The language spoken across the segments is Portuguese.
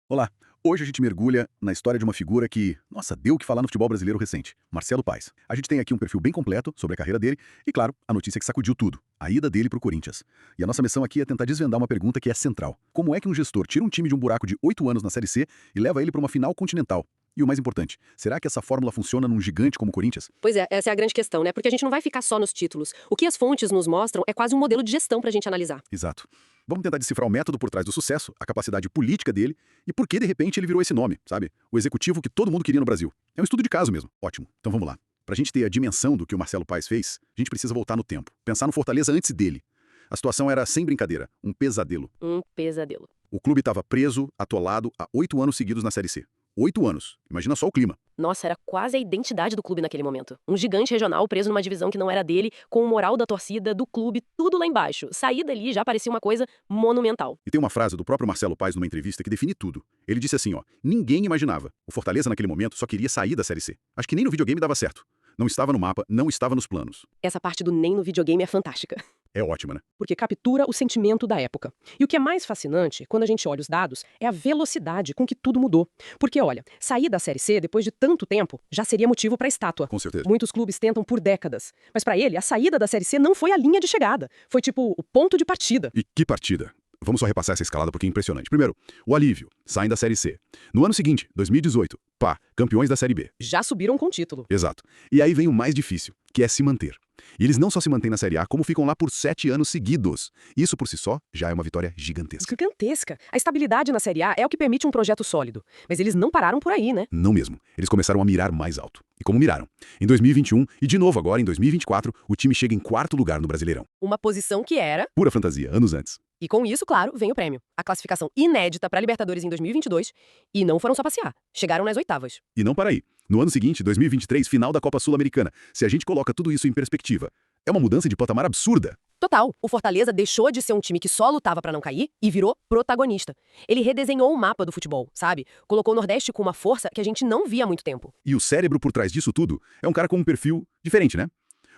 Olá, hoje a gente mergulha na história de uma figura que, nossa, deu o que falar no futebol brasileiro recente, Marcelo Paes. A gente tem aqui um perfil bem completo sobre a carreira dele e, claro, a notícia que sacudiu tudo, a ida dele para o Corinthians. E a nossa missão aqui é tentar desvendar uma pergunta que é central. Como é que um gestor tira um time de um buraco de 8 anos na Série C e leva ele para uma final continental? E o mais importante, será que essa fórmula funciona num gigante como o Corinthians? Pois é, essa é a grande questão, né? Porque a gente não vai ficar só nos títulos. O que as fontes nos mostram é quase um modelo de gestão pra gente analisar. Exato. Vamos tentar decifrar o método por trás do sucesso, a capacidade política dele e por que, de repente, ele virou esse nome, sabe? O executivo que todo mundo queria no Brasil. É um estudo de caso mesmo. Ótimo. Então vamos lá. Pra gente ter a dimensão do que o Marcelo Paes fez, a gente precisa voltar no tempo. Pensar no Fortaleza antes dele. A situação era, sem brincadeira, um pesadelo. Um pesadelo. O clube estava preso, atolado, há 8 anos seguidos na Série C. 8 anos. Imagina só o clima. Nossa, era quase a identidade do clube naquele momento. Um gigante regional preso numa divisão que não era dele, com o moral da torcida, do clube, tudo lá embaixo. Sair dali já parecia uma coisa monumental. E tem uma frase do próprio Marcelo Paes numa entrevista que define tudo. Ele disse assim, ó, ninguém imaginava. O Fortaleza naquele momento só queria sair da Série C. Acho que nem no videogame dava certo. Não estava no mapa, não estava nos planos. Essa parte do nem no videogame é fantástica. É ótima, né? Porque captura o sentimento da época. E o que é mais fascinante, quando a gente olha os dados, é a velocidade com que tudo mudou. Porque, olha, sair da Série C depois de tanto tempo já seria motivo para estátua. Com certeza. Muitos clubes tentam por décadas. Mas para ele, a saída da Série C não foi a linha de chegada. Foi tipo o ponto de partida. E que partida! Vamos só repassar essa escalada porque é impressionante. Primeiro, o alívio, saem da Série C. No ano seguinte, 2018, pá, campeões da Série B. Já subiram com título. Exato. E aí vem o mais difícil, que é se manter. E eles não só se mantêm na Série A, como ficam lá por 7 anos seguidos. Isso por si só já é uma vitória gigantesca. Gigantesca. A estabilidade na Série A é o que permite um projeto sólido. Mas eles não pararam por aí, né? Não mesmo. Eles começaram a mirar mais alto. E como miraram? Em 2021 e de novo agora em 2024, o time chega em 4º lugar no Brasileirão. Uma posição que era... Pura fantasia, anos antes. E com isso, claro, vem o prêmio. A classificação inédita para a Libertadores em 2022. E não foram só passear. Chegaram nas oitavas. E não para aí. No ano seguinte, 2023, final da Copa Sul-Americana. Se a gente coloca tudo isso em perspectiva, é uma mudança de patamar absurda. Total. O Fortaleza deixou de ser um time que só lutava pra não cair e virou protagonista. Ele redesenhou o mapa do futebol, sabe? Colocou o Nordeste com uma força que a gente não via há muito tempo. E o cérebro por trás disso tudo é um cara com um perfil diferente, né?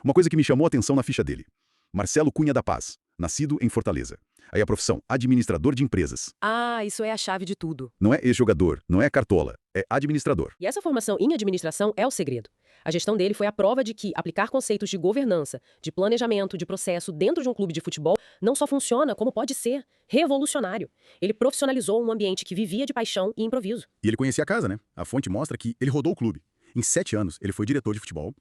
Uma coisa que me chamou a atenção na ficha dele. Marcelo Cunha da Paz, nascido em Fortaleza. Aí a profissão, administrador de empresas. Ah, isso é a chave de tudo. Não é ex-jogador, não é cartola, é administrador. E essa formação em administração é o segredo. A gestão dele foi a prova de que aplicar conceitos de governança, de planejamento, de processo dentro de um clube de futebol não só funciona, como pode ser revolucionário. Ele profissionalizou um ambiente que vivia de paixão e improviso. E ele conhecia a casa, né? A fonte mostra que ele rodou o clube. Em 7 anos, ele foi diretor de futebol,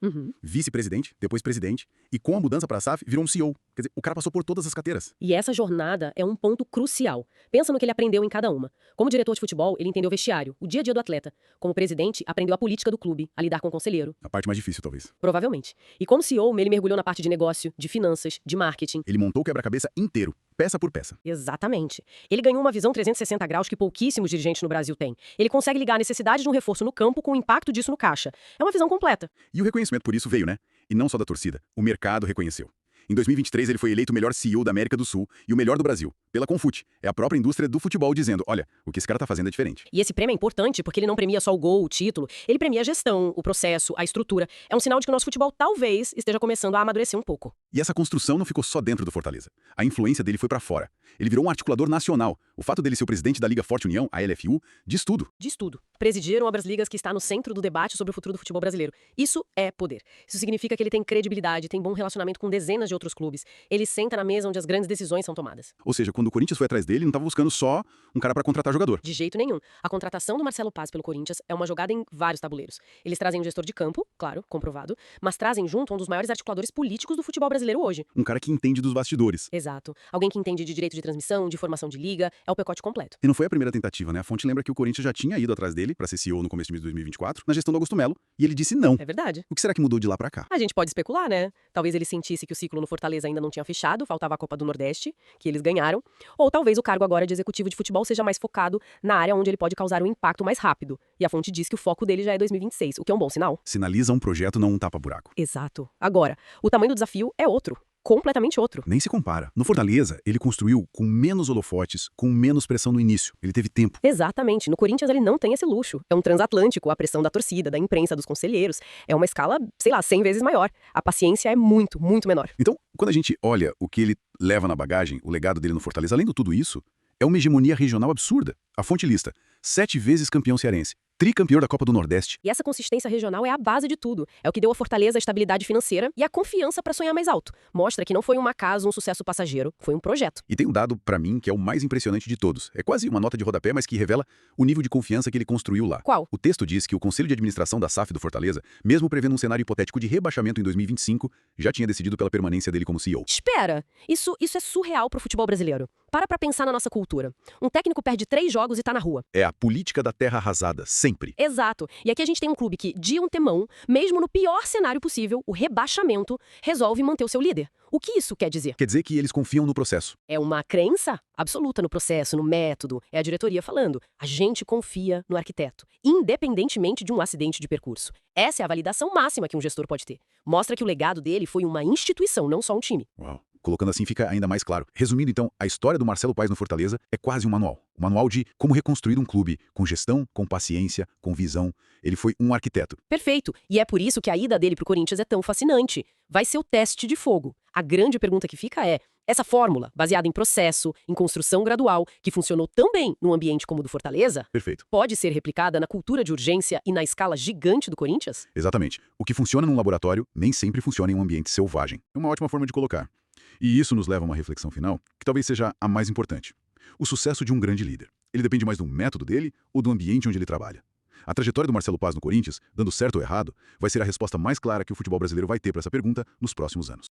vice-presidente, depois presidente, e com a mudança para a SAF, virou um CEO. Quer dizer, o cara passou por todas as carteiras. E essa jornada é um ponto crucial. Pensa no que ele aprendeu em cada uma. Como diretor de futebol, ele entendeu o vestiário, o dia a dia do atleta. Como presidente, aprendeu a política do clube, a lidar com o conselheiro. A parte mais difícil, talvez. Provavelmente. E como CEO, ele mergulhou na parte de negócio, de finanças, de marketing. Ele montou o quebra-cabeça inteiro, peça por peça. Exatamente. Ele ganhou uma visão 360 graus que pouquíssimos dirigentes no Brasil têm. Ele consegue ligar a necessidade de um reforço no campo com o impacto disso no caixa. É uma visão completa. E o reconhecimento por isso veio, né? E não só da torcida. O mercado reconheceu. Em 2023, ele foi eleito o melhor CEO da América do Sul e o melhor do Brasil, pela Confute. É a própria indústria do futebol dizendo, olha, o que esse cara tá fazendo é diferente. E esse prêmio é importante porque ele não premia só o gol, o título, ele premia a gestão, o processo, a estrutura. É um sinal de que o nosso futebol talvez esteja começando a amadurecer um pouco. E essa construção não ficou só dentro do Fortaleza. A influência dele foi pra fora. Ele virou um articulador nacional. O fato dele ser o presidente da Liga Forte União, a LFU, diz tudo. Diz tudo. Presidir uma das ligas que está no centro do debate sobre o futuro do futebol brasileiro. Isso é poder. Isso significa que ele tem credibilidade, tem bom relacionamento com dezenas de outros clubes. Ele senta na mesa onde as grandes decisões são tomadas. Ou seja, quando o Corinthians foi atrás dele, não estava buscando só um cara para contratar jogador. De jeito nenhum. A contratação do Marcelo Paes pelo Corinthians é uma jogada em vários tabuleiros. Eles trazem um gestor de campo, claro, comprovado, mas trazem junto um dos maiores articuladores políticos do futebol brasileiro hoje. Um cara que entende dos bastidores. Exato. Alguém que entende de direito de transmissão, de formação de liga, é o pacote completo. E não foi a primeira tentativa, né? A fonte lembra que o Corinthians já tinha ido atrás dele para ser CEO no começo de 2024, na gestão do Augusto Melo, e ele disse não. É verdade. O que será que mudou de lá para cá? A gente pode especular, né? Talvez ele sentisse que o ciclo no Fortaleza ainda não tinha fechado, faltava a Copa do Nordeste, que eles ganharam. Ou talvez o cargo agora de executivo de futebol seja mais focado na área onde ele pode causar um impacto mais rápido. E a fonte diz que o foco dele já é 2026, o que é um bom sinal. Sinaliza um projeto, não um tapa-buraco. Exato. Agora, o tamanho do desafio é outro. Completamente outro. Nem se compara. No Fortaleza, ele construiu com menos holofotes, com menos pressão no início. Ele teve tempo. Exatamente. No Corinthians ele não tem esse luxo. É um transatlântico, a pressão da torcida, da imprensa, dos conselheiros. É uma escala, sei lá, 100 vezes maior. A paciência é muito, muito menor. Então, quando a gente olha o que ele leva na bagagem, o legado dele no Fortaleza, além de tudo isso, é uma hegemonia regional absurda. A fonte lista 7 vezes campeão cearense, tricampeão da Copa do Nordeste. E essa consistência regional é a base de tudo. É o que deu à Fortaleza a estabilidade financeira e a confiança para sonhar mais alto. Mostra que não foi um acaso, um sucesso passageiro, foi um projeto. E tem um dado, pra mim, que é o mais impressionante de todos. É quase uma nota de rodapé, mas que revela o nível de confiança que ele construiu lá. Qual? O texto diz que o Conselho de Administração da SAF do Fortaleza, mesmo prevendo um cenário hipotético de rebaixamento em 2025, já tinha decidido pela permanência dele como CEO. Espera! Isso é surreal pro futebol brasileiro. Para pensar na nossa cultura. Um técnico perde 3 jogos e tá na rua. É a política da terra arrasada, sempre. Exato. E aqui a gente tem um clube que, de antemão, mesmo no pior cenário possível, o rebaixamento, resolve manter o seu líder. O que isso quer dizer? Quer dizer que eles confiam no processo. É uma crença absoluta no processo, no método. É a diretoria falando. A gente confia no arquiteto, independentemente de um acidente de percurso. Essa é a validação máxima que um gestor pode ter. Mostra que o legado dele foi uma instituição, não só um time. Uau. Colocando assim fica ainda mais claro. Resumindo então, a história do Marcelo Paes no Fortaleza é quase um manual. Um manual de como reconstruir um clube com gestão, com paciência, com visão. Ele foi um arquiteto. Perfeito. E é por isso que a ida dele pro Corinthians é tão fascinante. Vai ser o teste de fogo. A grande pergunta que fica é: essa fórmula, baseada em processo, em construção gradual, que funcionou tão bem num ambiente como o do Fortaleza, Perfeito. pode ser replicada na cultura de urgência e na escala gigante do Corinthians? Exatamente. O que funciona num laboratório nem sempre funciona em um ambiente selvagem. É uma ótima forma de colocar. E isso nos leva a uma reflexão final, que talvez seja a mais importante. O sucesso de um grande líder. Ele depende mais do método dele ou do ambiente onde ele trabalha. A trajetória do Marcelo Paes no Corinthians, dando certo ou errado, vai ser a resposta mais clara que o futebol brasileiro vai ter para essa pergunta nos próximos anos.